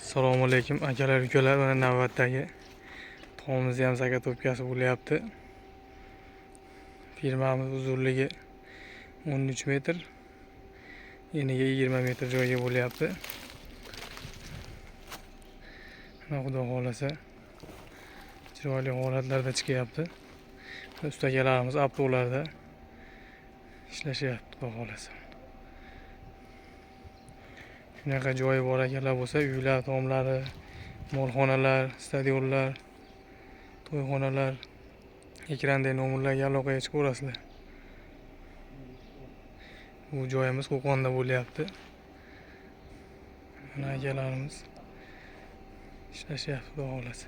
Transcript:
Assalomu alaykum akalar ukalar, mana navbatdagi to'g'imizni ham zakatobkasi bo'lyapti. Firmamiz uzunligi 13 metr, eniga 20 metr joyga bo'lyapti. Mana xudo xolasa chiroyli holatlarda chiqyapti. Ustakalarimiz aptolarda ishlashyapti xudo xolasa. Shunaqa joyi bor akalar bo'lsa, uylar tomlari, molxonalar, stadionlar, to'yxonalar, ekrandagi nomerlarga aloqaga chiqaverasizlar. Bu joyimiz Qo'qonda bo'lyapti. Mana akalarimiz ishlashyapti xudo xolasa.